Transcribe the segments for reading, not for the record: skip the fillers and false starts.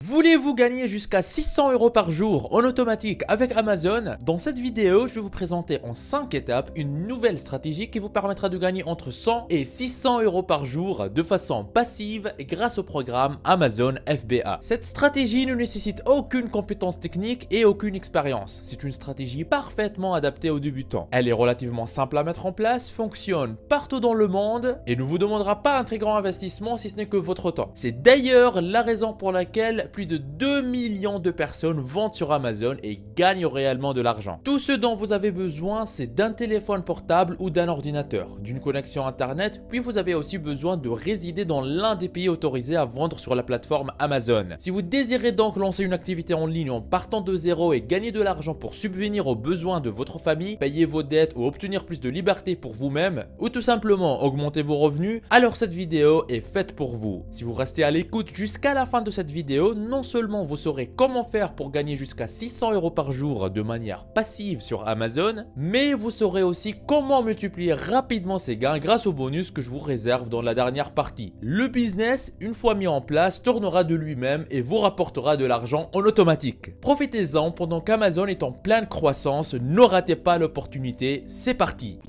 Voulez-vous gagner jusqu'à 600 € par jour en automatique avec Amazon? Dans cette vidéo, je vais vous présenter en 5 étapes une nouvelle stratégie qui vous permettra de gagner entre 100 et 600 € par jour de façon passive grâce au programme Amazon FBA. Cette stratégie ne nécessite aucune compétence technique et aucune expérience. C'est une stratégie parfaitement adaptée aux débutants. Elle est relativement simple à mettre en place, fonctionne partout dans le monde et ne vous demandera pas un très grand investissement si ce n'est que votre temps. C'est d'ailleurs la raison pour laquelle plus de 2 millions de personnes vendent sur Amazon et gagnent réellement de l'argent. Tout ce dont vous avez besoin, c'est d'un téléphone portable ou d'un ordinateur, d'une connexion internet, puis vous avez aussi besoin de résider dans l'un des pays autorisés à vendre sur la plateforme Amazon. Si vous désirez donc lancer une activité en ligne en partant de zéro et gagner de l'argent pour subvenir aux besoins de votre famille, payer vos dettes ou obtenir plus de liberté pour vous-même, ou tout simplement augmenter vos revenus, alors cette vidéo est faite pour vous. Si vous restez à l'écoute jusqu'à la fin de cette vidéo, non seulement vous saurez comment faire pour gagner jusqu'à 600 € par jour de manière passive sur Amazon, mais vous saurez aussi comment multiplier rapidement ces gains grâce au bonus que je vous réserve dans la dernière partie. Le business, une fois mis en place, tournera de lui-même et vous rapportera de l'argent en automatique. Profitez-en pendant qu'Amazon est en pleine croissance, ne ratez pas l'opportunité, c'est parti!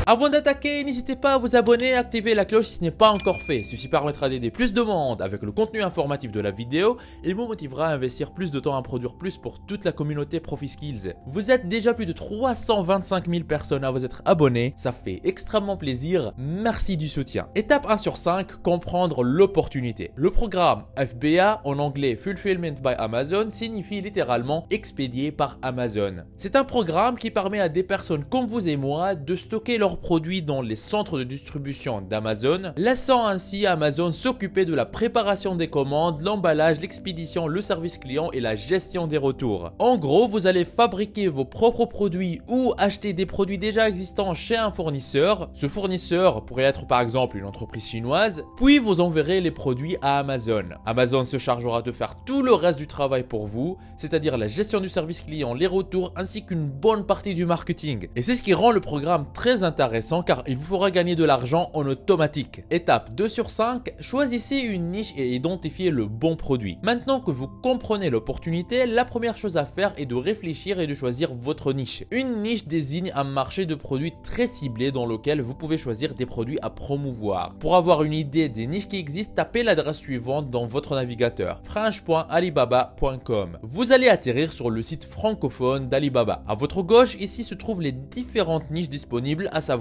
Avant d'attaquer, n'hésitez pas à vous abonner et activer la cloche si ce n'est pas encore fait. Ceci permettra d'aider plus de monde avec le contenu informatif de la vidéo et me motivera à investir plus de temps à produire plus pour toute la communauté ProfiSkills. Vous êtes déjà plus de 325 000 personnes à vous être abonnés, ça fait extrêmement plaisir, merci du soutien. Étape 1 sur 5, comprendre l'opportunité. Le programme FBA, en anglais Fulfillment by Amazon, signifie littéralement expédié par Amazon. C'est un programme qui permet à des personnes comme vous et moi de stocker leurs produits dans les centres de distribution d'Amazon, laissant ainsi Amazon s'occuper de la préparation des commandes, l'emballage, l'expédition, le service client et la gestion des retours. En gros, vous allez fabriquer vos propres produits ou acheter des produits déjà existants chez un fournisseur. Ce fournisseur pourrait être par exemple une entreprise chinoise, puis vous enverrez les produits à Amazon. Amazon se chargera de faire tout le reste du travail pour vous, c'est-à-dire la gestion du service client, les retours ainsi qu'une bonne partie du marketing. Et c'est ce qui rend le programme très intéressant car il vous fera gagner de l'argent en automatique. Étape 2 sur 5, choisissez une niche et identifiez le bon produit. Maintenant que vous comprenez l'opportunité, la première chose à faire est de réfléchir et de choisir votre niche. Une niche désigne un marché de produits très ciblé dans lequel vous pouvez choisir des produits à promouvoir. Pour avoir une idée des niches qui existent, tapez l'adresse suivante dans votre navigateur, franche.alibaba.com. Vous allez atterrir sur le site francophone d'Alibaba. À votre gauche, ici se trouvent les différentes niches disponibles, à savoir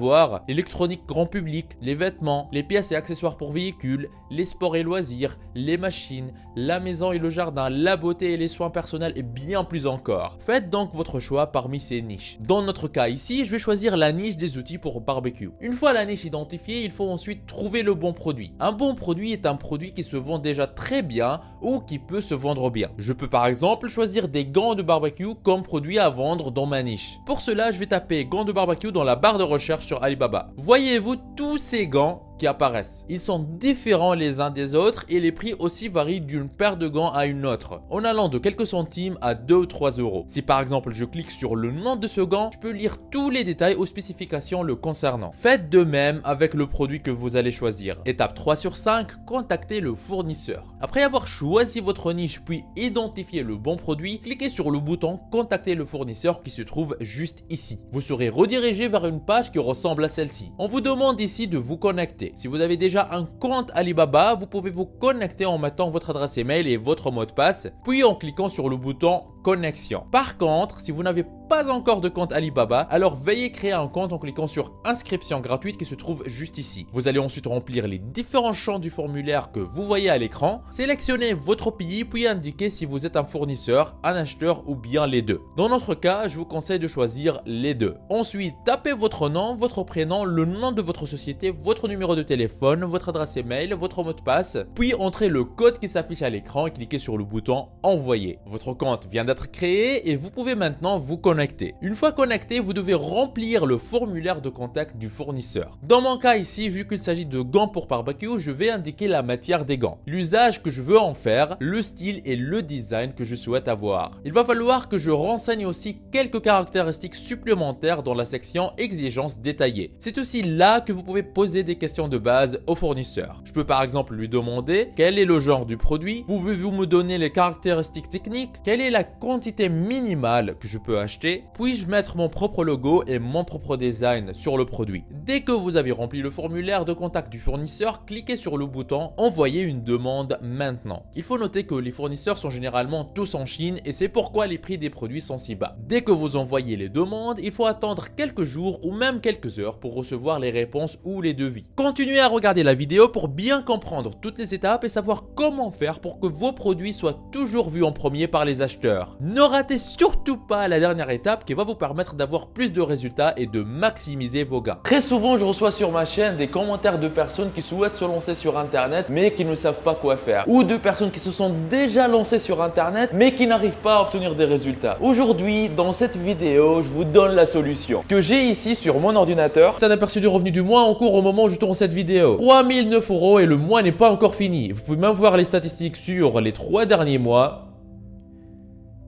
l'électronique grand public, les vêtements, les pièces et accessoires pour véhicules, les sports et loisirs, les machines, la maison et le jardin, la beauté et les soins personnels et bien plus encore. Faites donc votre choix parmi ces niches. Dans notre cas ici, je vais choisir la niche des outils pour barbecue. Une fois la niche identifiée, il faut ensuite trouver le bon produit. Un bon produit est un produit qui se vend déjà très bien ou qui peut se vendre bien. Je peux par exemple choisir des gants de barbecue comme produit à vendre dans ma niche. Pour cela, je vais taper gants de barbecue dans la barre de recherche sur Alibaba. Voyez-vous tous ces gants qui apparaissent. Ils sont différents les uns des autres et les prix aussi varient d'une paire de gants à une autre, en allant de quelques centimes à 2 ou 3 €. Si par exemple je clique sur le nom de ce gant, je peux lire tous les détails aux spécifications le concernant. Faites de même avec le produit que vous allez choisir. Étape 3 sur 5, contactez le fournisseur. Après avoir choisi votre niche puis identifié le bon produit, cliquez sur le bouton contacter le fournisseur qui se trouve juste ici. Vous serez redirigé vers une page qui ressemble à celle-ci. On vous demande ici de vous connecter. Si vous avez déjà un compte Alibaba, vous pouvez vous connecter en mettant votre adresse email et votre mot de passe, puis en cliquant sur le bouton connexion. Par contre, si vous n'avez pas encore de compte Alibaba, alors veuillez créer un compte en cliquant sur inscription gratuite qui se trouve juste ici. Vous allez ensuite remplir les différents champs du formulaire que vous voyez à l'écran, sélectionnez votre pays puis indiquez si vous êtes un fournisseur, un acheteur ou bien les deux. Dans notre cas, je vous conseille de choisir les deux. Ensuite, tapez votre nom, votre prénom, le nom de votre société, votre numéro de téléphone, votre adresse email, votre mot de passe, puis entrez le code qui s'affiche à l'écran et cliquez sur le bouton envoyer. Votre compte vient d'être créé et vous pouvez maintenant vous connecter. Une fois connecté, vous devez remplir le formulaire de contact du fournisseur. Dans mon cas ici, vu qu'il s'agit de gants pour barbecue, je vais indiquer la matière des gants, l'usage que je veux en faire, le style et le design que je souhaite avoir. Il va falloir que je renseigne aussi quelques caractéristiques supplémentaires dans la section exigences détaillées. C'est aussi là que vous pouvez poser des questions de base au fournisseur. Je peux par exemple lui demander quel est le genre du produit, pouvez-vous me donner les caractéristiques techniques, quelle est la quantité minimale que je peux acheter, puis-je mettre mon propre logo et mon propre design sur le produit. Dès que vous avez rempli le formulaire de contact du fournisseur, cliquez sur le bouton envoyer une demande maintenant. Il faut noter que les fournisseurs sont généralement tous en Chine et c'est pourquoi les prix des produits sont si bas. Dès que vous envoyez les demandes, il faut attendre quelques jours ou même quelques heures pour recevoir les réponses ou les devis. Continuez à regarder la vidéo pour bien comprendre toutes les étapes et savoir comment faire pour que vos produits soient toujours vus en premier par les acheteurs. Ne ratez surtout pas la dernière étape qui va vous permettre d'avoir plus de résultats et de maximiser vos gains. Très souvent, je reçois sur ma chaîne des commentaires de personnes qui souhaitent se lancer sur Internet mais qui ne savent pas quoi faire, ou de personnes qui se sont déjà lancées sur Internet mais qui n'arrivent pas à obtenir des résultats. Aujourd'hui, dans cette vidéo, je vous donne la solution. Ce que j'ai ici sur mon ordinateur, c'est un aperçu du revenu du mois en cours au moment où je tourne cette vidéo. 3009 € et le mois n'est pas encore fini. Vous pouvez même voir les statistiques sur les 3 derniers mois.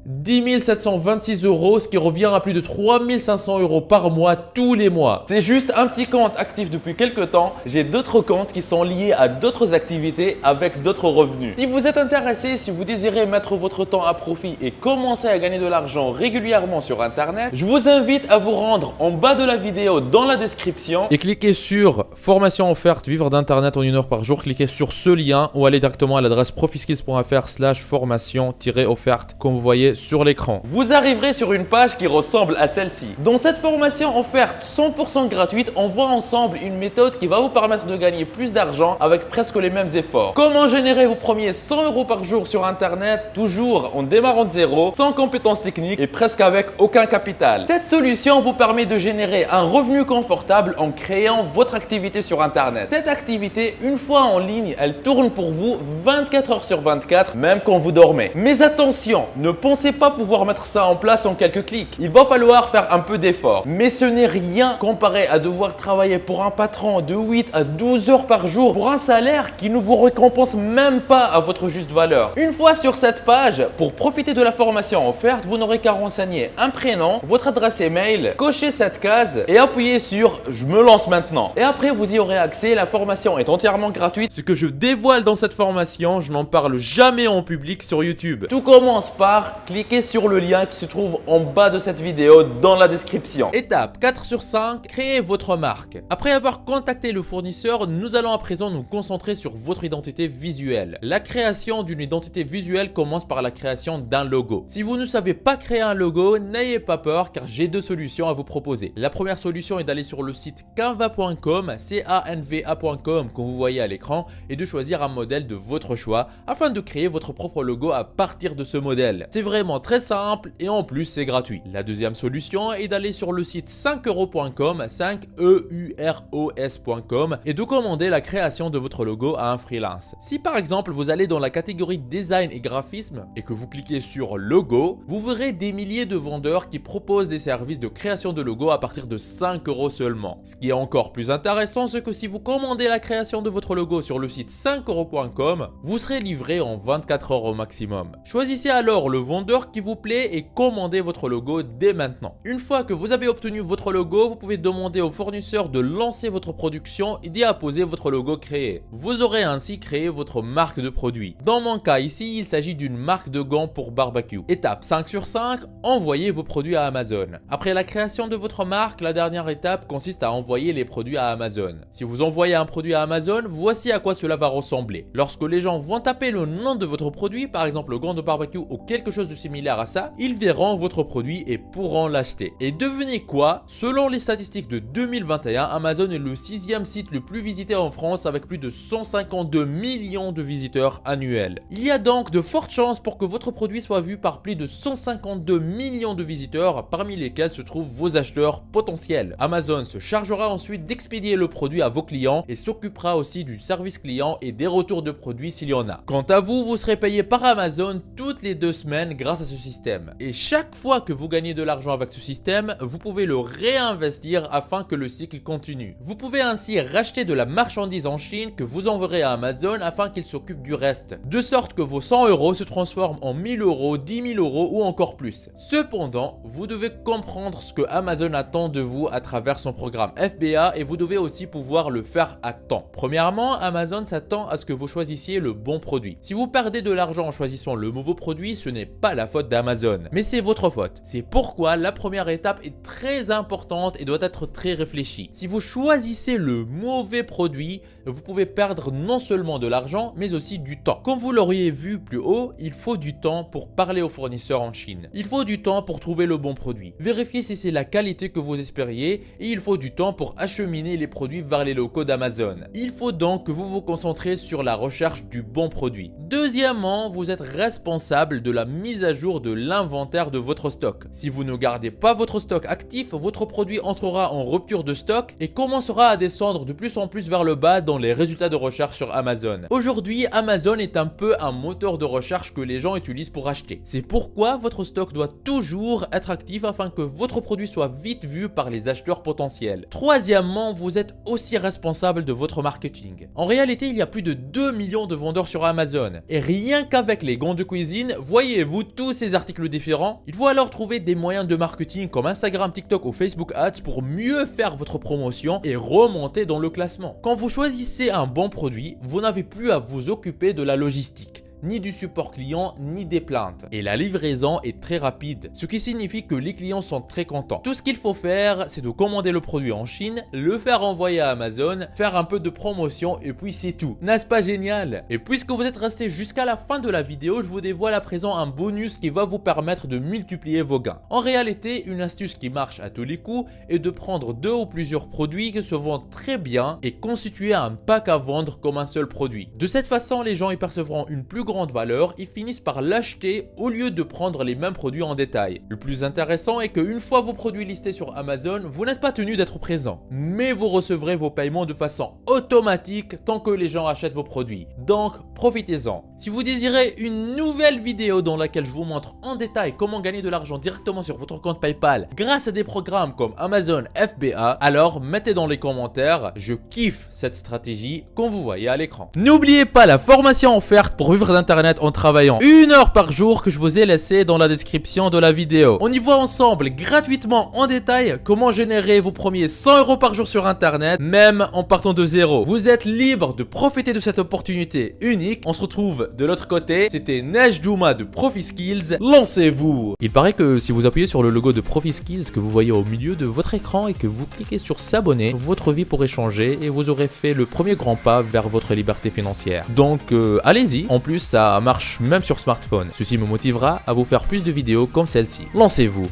10 726 €, ce qui revient à plus de 3 500 € par mois tous les mois. C'est juste un petit compte actif depuis quelques temps. J'ai d'autres comptes qui sont liés à d'autres activités avec d'autres revenus. Si vous êtes intéressé, si vous désirez mettre votre temps à profit et commencer à gagner de l'argent régulièrement sur Internet, je vous invite à vous rendre en bas de la vidéo dans la description et cliquez sur formation offerte vivre d'Internet en 1 heure par jour. Cliquez sur ce lien ou allez directement à l'adresse profiskills.fr/formation-offerte comme vous voyez sur l'écran. Vous arriverez sur une page qui ressemble à celle-ci. Dans cette formation offerte 100% gratuite, on voit ensemble une méthode qui va vous permettre de gagner plus d'argent avec presque les mêmes efforts. Comment générer vos premiers 100 € par jour sur Internet, toujours en démarrant de zéro, sans compétences techniques et presque avec aucun capital. Cette solution vous permet de générer un revenu confortable en créant votre activité sur Internet. Cette activité, une fois en ligne, elle tourne pour vous 24 heures sur 24, même quand vous dormez. Mais attention, ne pensez pas pouvoir mettre ça en place en quelques clics. Il va falloir faire un peu d'effort. Mais ce n'est rien comparé à devoir travailler pour un patron de 8 à 12 heures par jour pour un salaire qui ne vous récompense même pas à votre juste valeur. Une fois sur cette page, pour profiter de la formation offerte, vous n'aurez qu'à renseigner un prénom, votre adresse email, cocher cette case et appuyer sur « Je me lance maintenant ». Et après, vous y aurez accès. La formation est entièrement gratuite. Ce que je dévoile dans cette formation, je n'en parle jamais en public sur YouTube. Tout commence par cliquer sur le lien qui se trouve en bas de cette vidéo dans la description. Étape 4 sur 5, créez votre marque. Après avoir contacté le fournisseur, nous allons à présent nous concentrer sur votre identité visuelle. La création d'une identité visuelle commence par la création d'un logo. Si vous ne savez pas créer un logo, n'ayez pas peur car j'ai deux solutions à vous proposer. La première solution est d'aller sur le site canva.com, canva.com que vous voyez à l'écran et de choisir un modèle de votre choix afin de créer votre propre logo à partir de ce modèle. C'est vraiment très simple et en plus c'est gratuit. La deuxième solution est d'aller sur le site 5euros.com, 5euros.com et de commander la création de votre logo à un freelance. Si par exemple vous allez dans la catégorie design et graphisme et que vous cliquez sur logo, vous verrez des milliers de vendeurs qui proposent des services de création de logo à partir de 5 € seulement. Ce qui est encore plus intéressant, c'est que si vous commandez la création de votre logo sur le site 5euros.com, vous serez livré en 24 heures au maximum. Choisissez alors le vendeur qui vous plaît et commandez votre logo dès maintenant. Une fois que vous avez obtenu votre logo, vous pouvez demander au fournisseur de lancer votre production et d'y apposer votre logo créé. Vous aurez ainsi créé votre marque de produit. Dans mon cas ici, il s'agit d'une marque de gants pour barbecue. Étape 5 sur 5, envoyez vos produits à Amazon. Après la création de votre marque, la dernière étape consiste à envoyer les produits à Amazon. Si vous envoyez un produit à Amazon, voici à quoi cela va ressembler. Lorsque les gens vont taper le nom de votre produit, par exemple le gant de barbecue ou quelque chose de similaire à ça, ils verront votre produit et pourront l'acheter. Et devinez quoi? Selon les statistiques de 2021, Amazon est le 6e site le plus visité en France avec plus de 152 millions de visiteurs annuels. Il y a donc de fortes chances pour que votre produit soit vu par plus de 152 millions de visiteurs, parmi lesquels se trouvent vos acheteurs potentiels. Amazon se chargera ensuite d'expédier le produit à vos clients et s'occupera aussi du service client et des retours de produits s'il y en a. Quant à vous, vous serez payé par Amazon toutes les 2 semaines grâce grâce à ce système. Et chaque fois que vous gagnez de l'argent avec ce système, vous pouvez le réinvestir afin que le cycle continue. Vous pouvez ainsi racheter de la marchandise en Chine que vous enverrez à Amazon afin qu'il s'occupe du reste. De sorte que vos 100 € se transforment en 1000 €, 10 000 € ou encore plus. Cependant, vous devez comprendre ce que Amazon attend de vous à travers son programme FBA et vous devez aussi pouvoir le faire à temps. Premièrement, Amazon s'attend à ce que vous choisissiez le bon produit. Si vous perdez de l'argent en choisissant le mauvais produit, ce n'est pas la faute d'Amazon, mais c'est votre faute. C'est pourquoi la première étape est très importante et doit être très réfléchie. Si vous choisissez le mauvais produit, vous pouvez perdre non seulement de l'argent, mais aussi du temps. Comme vous l'auriez vu plus haut, il faut du temps pour parler aux fournisseurs en Chine. Il faut du temps pour trouver le bon produit. Vérifier si c'est la qualité que vous espériez et il faut du temps pour acheminer les produits vers les locaux d'Amazon. Il faut donc que vous vous concentrez sur la recherche du bon produit. Deuxièmement, vous êtes responsable de la mise à jour de l'inventaire de votre stock. Si vous ne gardez pas votre stock actif, votre produit entrera en rupture de stock et commencera à descendre de plus en plus vers le bas dans les résultats de recherche sur Amazon. Aujourd'hui, Amazon est un peu un moteur de recherche que les gens utilisent pour acheter. C'est pourquoi votre stock doit toujours être actif afin que votre produit soit vite vu par les acheteurs potentiels. Troisièmement, vous êtes aussi responsable de votre marketing. En réalité, il y a plus de 2 millions de vendeurs sur Amazon. Et rien qu'avec les gants de cuisine, voyez-vous tous ces articles différents? Il faut alors trouver des moyens de marketing comme Instagram, TikTok ou Facebook Ads pour mieux faire votre promotion et remonter dans le classement. Quand vous choisissez un bon produit, vous n'avez plus à vous occuper de la logistique, ni du support client, ni des plaintes. Et la livraison est très rapide, ce qui signifie que les clients sont très contents. Tout ce qu'il faut faire, c'est de commander le produit en Chine, le faire envoyer à Amazon, faire un peu de promotion et puis c'est tout. N'est-ce pas génial? Et puisque vous êtes resté jusqu'à la fin de la vidéo, je vous dévoile à présent un bonus qui va vous permettre de multiplier vos gains. En réalité, une astuce qui marche à tous les coups est de prendre 2 ou plusieurs produits qui se vendent très bien et constituer un pack à vendre comme un seul produit. De cette façon, les gens y percevront une plus grande valeur, ils finissent par l'acheter au lieu de prendre les mêmes produits en détail. Le plus intéressant est qu'une fois vos produits listés sur Amazon, vous n'êtes pas tenu d'être présent, mais vous recevrez vos paiements de façon automatique tant que les gens achètent vos produits. Donc, profitez-en. Si vous désirez une nouvelle vidéo dans laquelle je vous montre en détail comment gagner de l'argent directement sur votre compte PayPal grâce à des programmes comme Amazon FBA, alors mettez dans les commentaires, je kiffe cette stratégie qu'on vous voyez à l'écran. N'oubliez pas la formation offerte pour vivre d'Internet en travaillant 1 heure par jour que je vous ai laissé dans la description de la vidéo. On y voit ensemble gratuitement en détail comment générer vos premiers 100 € par jour sur Internet, même en partant de zéro. Vous êtes libre de profiter de cette opportunité unique. On se retrouve de l'autre côté. C'était Nejdouma de ProfiSkills. Lancez-vous! Il paraît que si vous appuyez sur le logo de ProfiSkills que vous voyez au milieu de votre écran et que vous cliquez sur s'abonner, votre vie pourrait changer et vous aurez fait le premier grand pas vers votre liberté financière. Donc allez-y. En plus, ça marche même sur smartphone. Ceci me motivera à vous faire plus de vidéos comme celle-ci. Lancez-vous!